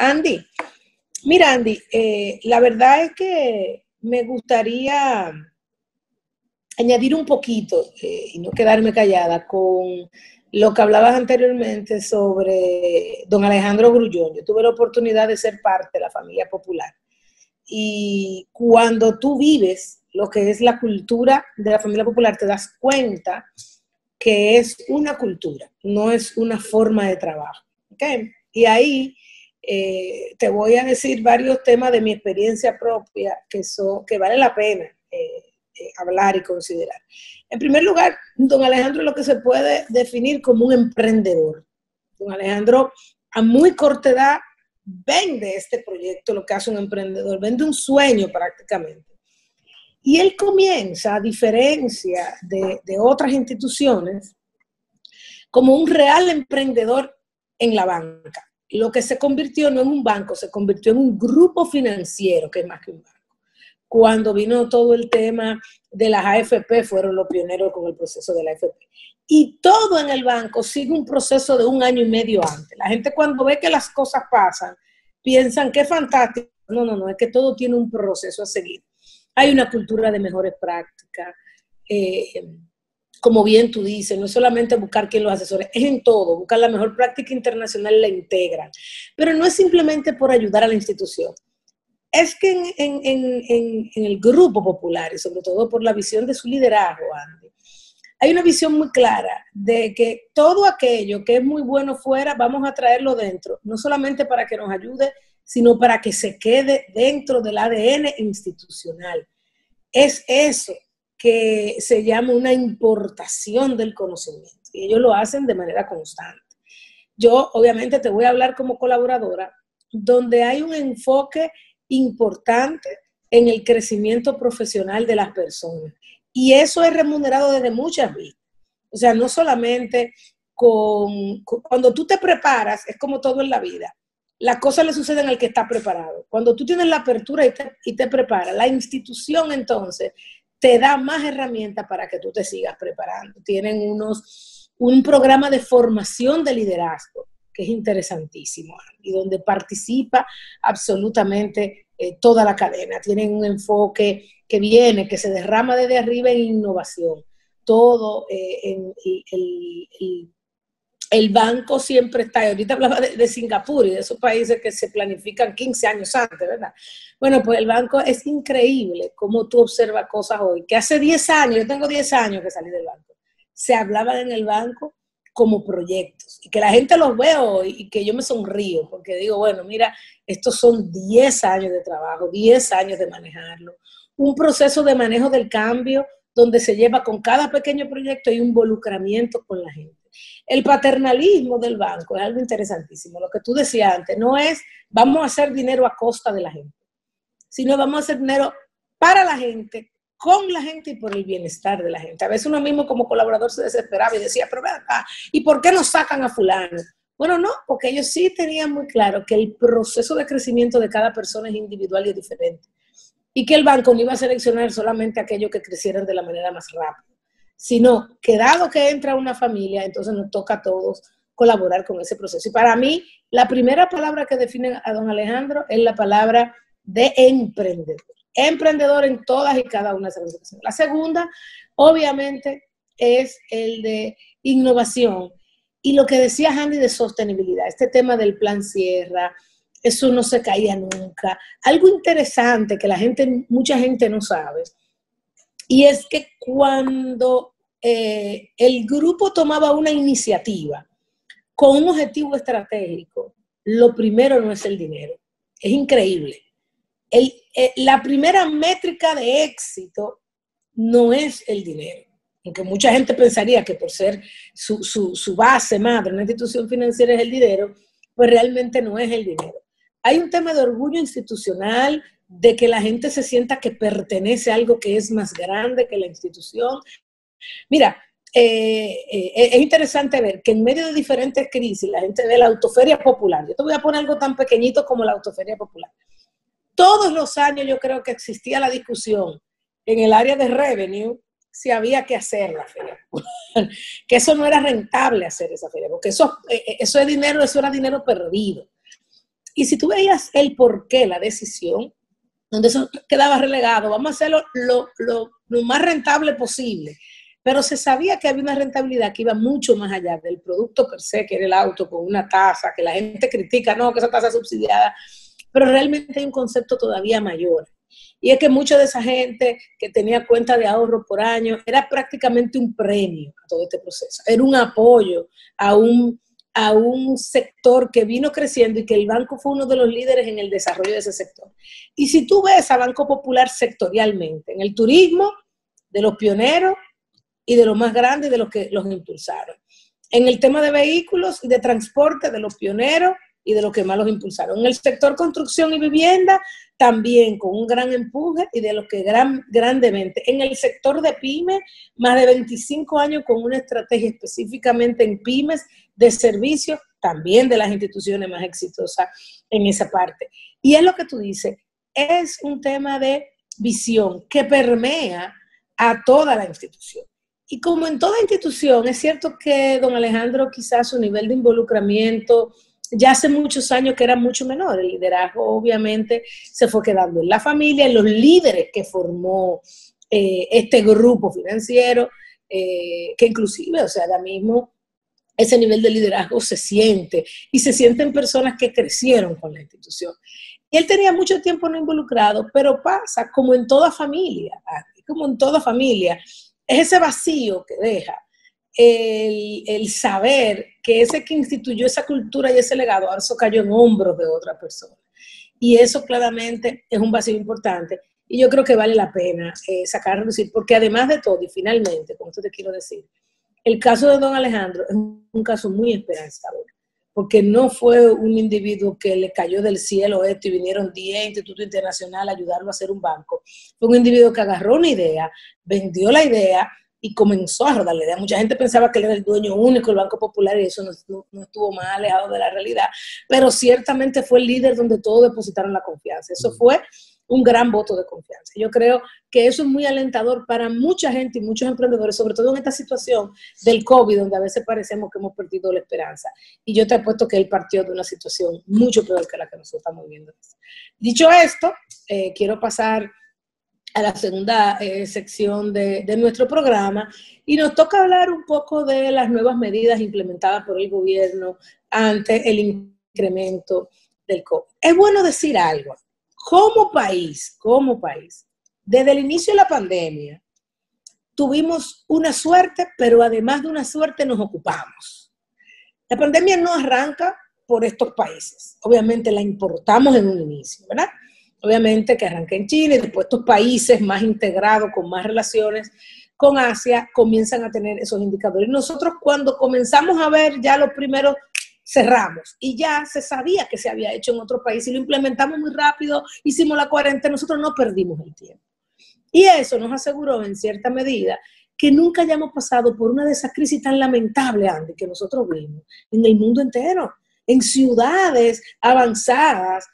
Andy, mira Andy, la verdad es que me gustaría añadir un poquito y no quedarme callada con lo que hablabas anteriormente sobre don Alejandro Grullón. Yo tuve la oportunidad de ser parte de la familia popular. Y cuando tú vives lo que es la cultura de la familia popular, te das cuenta que es una cultura, no es una forma de trabajo. ¿Okay? Y ahí te voy a decir varios temas de mi experiencia propia que vale la pena hablar y considerar. En primer lugar, don Alejandro es lo que se puede definir como un emprendedor. Don Alejandro, a muy corta edad, vende este proyecto, lo que hace un emprendedor, vende un sueño prácticamente. Y él comienza, a diferencia de otras instituciones, como un real emprendedor en la banca. Lo que se convirtió no en un banco, se convirtió en un grupo financiero, que es más que un banco. Cuando vino todo el tema de las AFP, fueron los pioneros con el proceso de la AFP. Y todo en el banco sigue un proceso de 1 año y medio antes. La gente cuando ve que las cosas pasan, piensan que es fantástico. No, es que todo tiene un proceso a seguir. Hay una cultura de mejores prácticas, como bien tú dices, no es solamente buscar quién los asesore, es en todo, buscar la mejor práctica internacional y la integran. Pero no es simplemente por ayudar a la institución. Es que en el grupo popular, y sobre todo por la visión de su liderazgo, Andy, hay una visión muy clara de que todo aquello que es muy bueno fuera, vamos a traerlo dentro, no solamente para que nos ayude, sino para que se quede dentro del ADN institucional. Es eso que se llama una importación del conocimiento, y ellos lo hacen de manera constante. Yo, obviamente, te voy a hablar como colaboradora, donde hay un enfoque importante en el crecimiento profesional de las personas. Y eso es remunerado desde muchas vías. O sea, no solamente cuando tú te preparas, es como todo en la vida. Las cosas le suceden al que está preparado. Cuando tú tienes la apertura y te preparas, la institución entonces te da más herramientas para que tú te sigas preparando. Tienen un programa de formación de liderazgo que es interesantísimo y donde participa absolutamente toda la cadena. Tienen un enfoque que se derrama desde arriba en innovación. Todo el banco siempre está, ahorita hablaba de Singapur y de esos países que se planifican 15 años antes, ¿verdad? Bueno, pues el banco es increíble cómo tú observas cosas hoy, que hace 10 años, yo tengo 10 años que salí del banco, se hablaban en el banco como proyectos y que la gente los ve hoy y que yo me sonrío porque digo, bueno, mira, estos son 10 años de trabajo, 10 años de manejarlo, un proceso de manejo del cambio donde se lleva con cada pequeño proyecto y involucramiento con la gente. El paternalismo del banco es algo interesantísimo. Lo que tú decías antes, no es vamos a hacer dinero a costa de la gente, sino vamos a hacer dinero para la gente, con la gente y por el bienestar de la gente. A veces uno mismo como colaborador se desesperaba y decía, pero ven acá, ¿y por qué no sacan a fulano? Bueno, no, porque ellos sí tenían muy claro que el proceso de crecimiento de cada persona es individual y es diferente. Y que el banco no iba a seleccionar solamente aquellos que crecieran de la manera más rápida, sino que dado que entra una familia, entonces nos toca a todos colaborar con ese proceso. Y para mí, la primera palabra que define a don Alejandro es la palabra de emprendedor. Emprendedor en todas y cada una de esas organizaciones. La segunda, obviamente, es el de innovación. Y lo que decía Andy de sostenibilidad, este tema del plan Sierra, eso no se caía nunca. Algo interesante que mucha gente no sabe, y es que cuando el grupo tomaba una iniciativa con un objetivo estratégico, lo primero no es el dinero. Es increíble. La primera métrica de éxito no es el dinero. Aunque mucha gente pensaría que por ser su base madre, una institución financiera es el dinero, pues realmente no es el dinero. Hay un tema de orgullo institucional, de que la gente se sienta que pertenece a algo que es más grande que la institución. Mira, es interesante ver que en medio de diferentes crisis la gente ve la autoferia popular. Yo te voy a poner algo tan pequeñito como la autoferia popular. Todos los años yo creo que existía la discusión en el área de revenue si había que hacer la feria popular, que eso no era rentable hacer esa feria, porque eso es dinero, eso era dinero perdido. Y si tú veías el por qué, la decisión, donde eso quedaba relegado, vamos a hacerlo lo más rentable posible. Pero se sabía que había una rentabilidad que iba mucho más allá del producto per se, que era el auto con una tasa, que la gente critica, no, que esa tasa es subsidiada, pero realmente hay un concepto todavía mayor. Y es que mucha de esa gente que tenía cuenta de ahorro por año era prácticamente un premio a todo este proceso, era un apoyo a un sector que vino creciendo y que el banco fue uno de los líderes en el desarrollo de ese sector. Y si tú ves a Banco Popular sectorialmente, en el turismo, de los pioneros y de los más grandes y de los que los impulsaron. En el tema de vehículos y de transporte, de los pioneros y de los que más los impulsaron. En el sector construcción y vivienda, también con un gran empuje y de los que grandemente. En el sector de pymes, más de 25 años con una estrategia específicamente en pymes de servicios, también de las instituciones más exitosas en esa parte. Y es lo que tú dices, es un tema de visión que permea a toda la institución. Y como en toda institución, es cierto que don Alejandro quizás su nivel de involucramiento ya hace muchos años que era mucho menor. El liderazgo obviamente se fue quedando en la familia, en los líderes que formó este grupo financiero, que inclusive, o sea, ahora mismo ese nivel de liderazgo se siente y se sienten personas que crecieron con la institución. Y él tenía mucho tiempo no involucrado, pero pasa como en toda familia, como en toda familia, es ese vacío que deja el saber que ese que instituyó esa cultura y ese legado, ahora eso cayó en hombros de otra persona. Y eso claramente es un vacío importante. Y yo creo que vale la pena sacarlo, decir, porque además de todo, y finalmente, con esto te quiero decir, el caso de don Alejandro es un caso muy esperanzador, porque no fue un individuo que le cayó del cielo esto y vinieron 10 institutos internacionales a ayudarlo a hacer un banco. Fue un individuo que agarró una idea, vendió la idea y comenzó a rodar la idea. Mucha gente pensaba que él era el dueño único del Banco Popular y eso no estuvo más alejado de la realidad, pero ciertamente fue el líder donde todos depositaron la confianza. Eso fue un gran voto de confianza. Yo creo que eso es muy alentador para mucha gente y muchos emprendedores, sobre todo en esta situación del COVID, donde a veces parecemos que hemos perdido la esperanza. Y yo te apuesto que él partió de una situación mucho peor que la que nosotros estamos viviendo. Dicho esto, quiero pasar a la segunda sección de nuestro programa y nos toca hablar un poco de las nuevas medidas implementadas por el gobierno ante el incremento del COVID. Es bueno decir algo. Como país, desde el inicio de la pandemia, tuvimos una suerte, pero además de una suerte nos ocupamos. La pandemia no arranca por estos países. Obviamente la importamos en un inicio, ¿verdad? Obviamente que arranca en China y después estos países más integrados, con más relaciones con Asia, comienzan a tener esos indicadores. Y nosotros cuando comenzamos a ver ya los primeros, cerramos y ya se sabía que se había hecho en otro país y lo implementamos muy rápido, hicimos la cuarentena, nosotros no perdimos el tiempo. Y eso nos aseguró en cierta medida que nunca hayamos pasado por una de esas crisis tan lamentables, Andy, que nosotros vimos en el mundo entero, en ciudades avanzadas.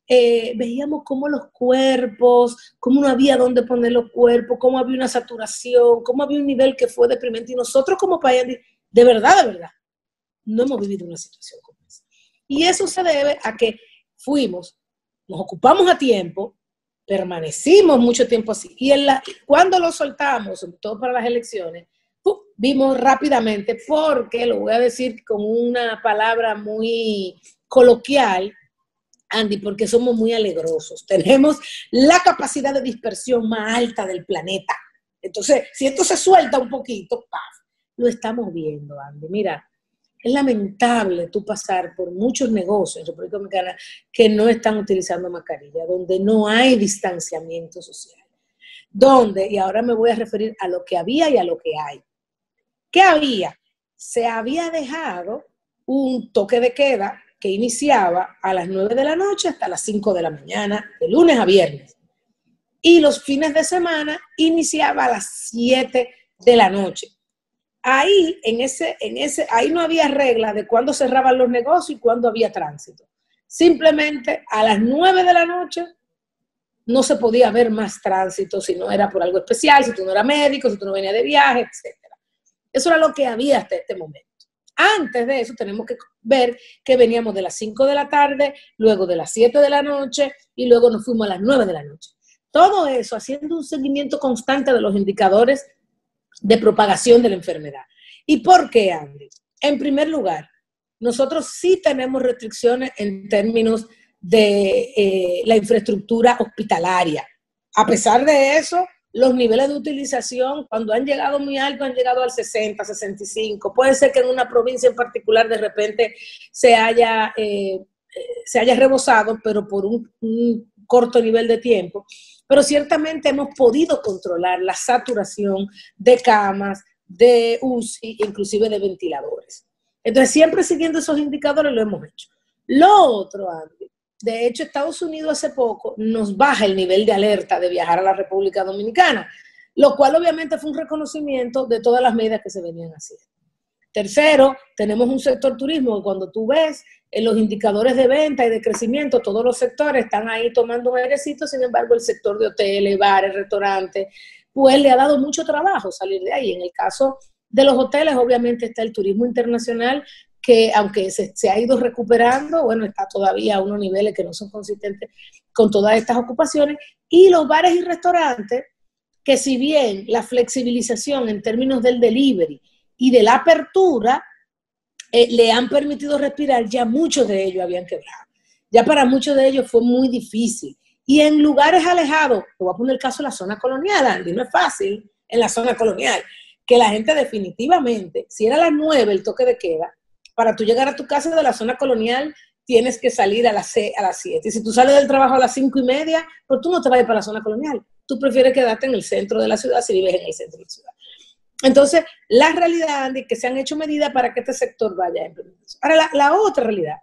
Veíamos cómo los cuerpos, cómo no había dónde poner los cuerpos, cómo había una saturación, cómo había un nivel que fue deprimente. Y nosotros como país, de verdad, no hemos vivido una situación como esa. Y eso se debe a que nos ocupamos a tiempo, permanecimos mucho tiempo así. Y cuando lo soltamos, sobre todo para las elecciones, vimos rápidamente, porque lo voy a decir con una palabra muy coloquial, Andy, porque somos muy alegrosos. Tenemos la capacidad de dispersión más alta del planeta. Entonces, si esto se suelta un poquito, ¡paf! Lo estamos viendo, Andy. Mira, es lamentable tú pasar por muchos negocios en República Dominicana que no están utilizando mascarilla, donde no hay distanciamiento social. Donde, y ahora me voy a referir a lo que había y a lo que hay. ¿Qué había? Se había dejado un toque de queda que iniciaba a las 9 de la noche hasta las 5 de la mañana, de lunes a viernes. Y los fines de semana iniciaba a las 7 de la noche. Ahí, ahí no había regla de cuándo cerraban los negocios y cuándo había tránsito. Simplemente a las 9 de la noche no se podía ver más tránsito si no era por algo especial, si tú no eras médico, si tú no venías de viaje, etc. Eso era lo que había hasta este momento. Antes de eso tenemos que ver que veníamos de las 5 de la tarde, luego de las 7 de la noche y luego nos fuimos a las 9 de la noche. Todo eso haciendo un seguimiento constante de los indicadores de propagación de la enfermedad. ¿Y por qué, Andy? En primer lugar, nosotros sí tenemos restricciones en términos de la infraestructura hospitalaria. A pesar de eso, los niveles de utilización, cuando han llegado muy alto, han llegado al 60, 65. Puede ser que en una provincia en particular de repente se haya rebosado, pero por un corto nivel de tiempo. Pero ciertamente hemos podido controlar la saturación de camas, de UCI, inclusive de ventiladores. Entonces, siempre siguiendo esos indicadores lo hemos hecho. Lo otro, Andy, de hecho, Estados Unidos hace poco nos baja el nivel de alerta de viajar a la República Dominicana, lo cual obviamente fue un reconocimiento de todas las medidas que se venían haciendo. Tercero, tenemos un sector turismo que cuando tú ves en los indicadores de venta y de crecimiento, todos los sectores están ahí tomando un airecito, sin embargo, el sector de hoteles, bares, restaurantes, pues le ha dado mucho trabajo salir de ahí. En el caso de los hoteles, obviamente está el turismo internacional, que aunque se ha ido recuperando, bueno, está todavía a unos niveles que no son consistentes con todas estas ocupaciones, y los bares y restaurantes, que si bien la flexibilización en términos del delivery y de la apertura le han permitido respirar, ya muchos de ellos habían quebrado. Ya para muchos de ellos fue muy difícil. Y en lugares alejados, te voy a poner el caso de la zona colonial, Andy, no es fácil en la zona colonial, que la gente definitivamente, si era a las 9 el toque de queda, para tú llegar a tu casa de la zona colonial tienes que salir a las 7. Y si tú sales del trabajo a las 5:30, pues tú no te vayas para la zona colonial. Tú prefieres quedarte en el centro de la ciudad si vives en el centro de la ciudad. Entonces, la realidad, Andy, que se han hecho medidas para que este sector vaya a implementación. Ahora, la otra realidad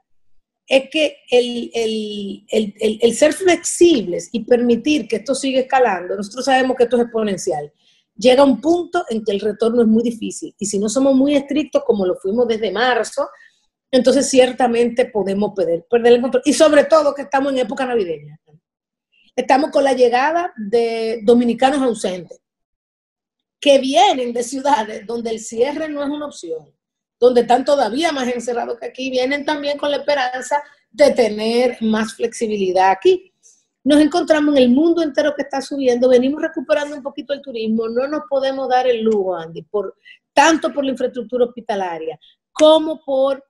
es que el ser flexibles y permitir que esto siga escalando, nosotros sabemos que esto es exponencial. Llega un punto en que el retorno es muy difícil. Y si no somos muy estrictos, como lo fuimos desde marzo, entonces ciertamente podemos perder el control. Y sobre todo que estamos en época navideña. Estamos con la llegada de dominicanos ausentes, que vienen de ciudades donde el cierre no es una opción, donde están todavía más encerrados que aquí, vienen también con la esperanza de tener más flexibilidad aquí. Nos encontramos en el mundo entero que está subiendo, venimos recuperando un poquito el turismo, no nos podemos dar el lujo, Andy, tanto por la infraestructura hospitalaria como por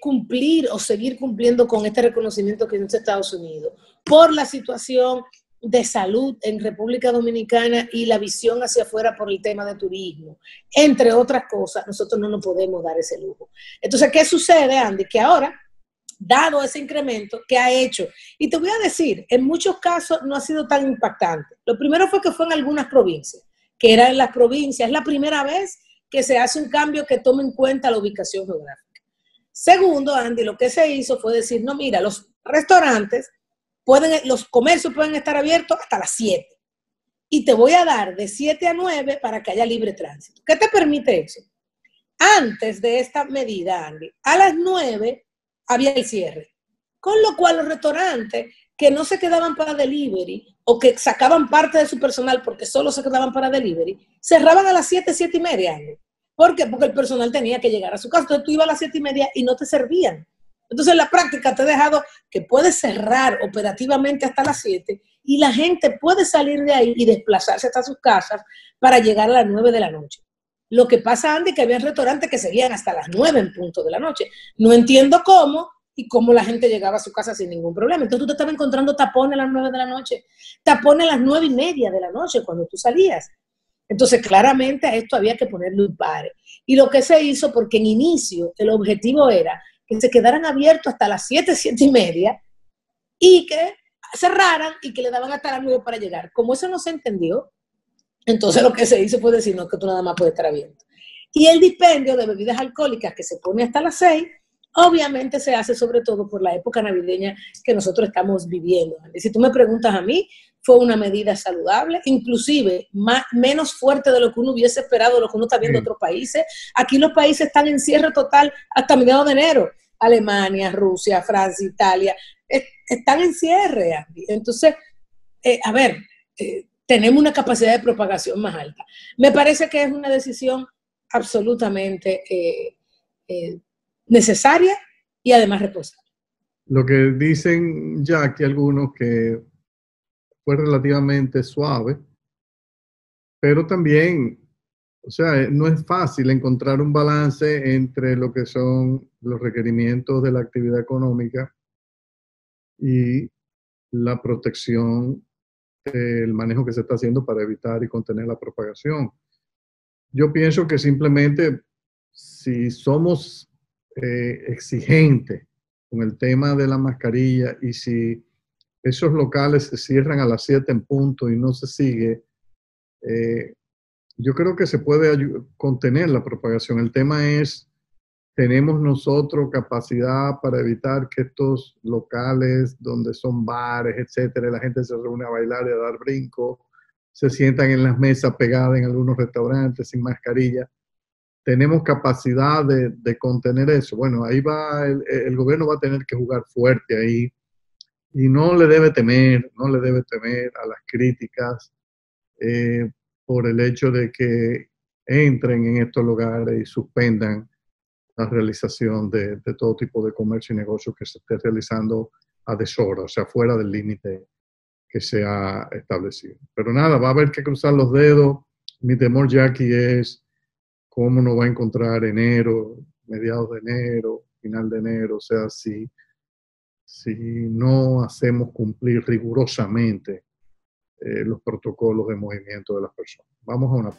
cumplir o seguir cumpliendo con este reconocimiento que hizo Estados Unidos, por la situación de salud en República Dominicana y la visión hacia afuera por el tema de turismo, entre otras cosas. Nosotros no nos podemos dar ese lujo. Entonces, ¿qué sucede, Andy? Que ahora, dado ese incremento que ha hecho, y te voy a decir, en muchos casos no ha sido tan impactante. Lo primero fue que fue en algunas provincias, que eran las provincias, es la primera vez que se hace un cambio que tome en cuenta la ubicación geográfica. Segundo, Andy, lo que se hizo fue decir, no, mira, los restaurantes los comercios pueden estar abiertos hasta las 7. Y te voy a dar de 7 a 9 para que haya libre tránsito. ¿Qué te permite eso? Antes de esta medida, Andy, a las 9 había el cierre. Con lo cual los restaurantes que no se quedaban para delivery o que sacaban parte de su personal porque solo se quedaban para delivery, cerraban a las 7, 7:30, Andy. ¿Por qué? Porque el personal tenía que llegar a su casa. Entonces tú ibas a las 7:30 y no te servían. Entonces, en la práctica te he dejado que puedes cerrar operativamente hasta las 7 y la gente puede salir de ahí y desplazarse hasta sus casas para llegar a las 9 de la noche. Lo que pasa, Andy, que había restaurantes que seguían hasta las 9 en punto de la noche. No entiendo cómo y cómo la gente llegaba a su casa sin ningún problema. Entonces, tú te estabas encontrando tapones a las 9 de la noche, tapones a las 9:30 de la noche cuando tú salías. Entonces, claramente a esto había que ponerle un pare. Y lo que se hizo, porque en inicio el objetivo era que se quedaran abiertos hasta las 7, 7:30 y que cerraran y que le daban hasta las 9 para llegar. Como eso no se entendió, entonces lo que se hizo fue decir, no, que tú nada más puedes estar abierto. Y el dispendio de bebidas alcohólicas que se pone hasta las 6, obviamente se hace sobre todo por la época navideña que nosotros estamos viviendo. Si tú me preguntas a mí, fue una medida saludable, inclusive menos fuerte de lo que uno hubiese esperado, de lo que uno está viendo en otros países. Aquí los países están en cierre total hasta mediados de enero. Alemania, Rusia, Francia, Italia, están en cierre, Andy. Entonces, tenemos una capacidad de propagación más alta. Me parece que es una decisión absolutamente necesaria y además responsable. Lo que dicen ya aquí algunos que fue relativamente suave, pero también, o sea, no es fácil encontrar un balance entre lo que son los requerimientos de la actividad económica y la protección del manejo que se está haciendo para evitar y contener la propagación. Yo pienso que simplemente si somos exigentes con el tema de la mascarilla y si esos locales se cierran a las 7 en punto y no se sigue, yo creo que se puede contener la propagación. El tema es, ¿tenemos nosotros capacidad para evitar que estos locales donde son bares, etcétera, la gente se reúne a bailar y a dar brincos, se sientan en las mesas pegadas en algunos restaurantes sin mascarilla? ¿Tenemos capacidad de contener eso? Bueno, ahí va, el gobierno va a tener que jugar fuerte ahí y no le debe temer a las críticas eh, por el hecho de que entren en estos lugares y suspendan la realización de todo tipo de comercio y negocio que se esté realizando a deshora, o sea, fuera del límite que se ha establecido. Pero nada, va a haber que cruzar los dedos. Mi temor, Jackie, es cómo nos va a encontrar enero, mediados de enero, final de enero, o sea, si no hacemos cumplir rigurosamente los protocolos de movimiento de las personas. Vamos a una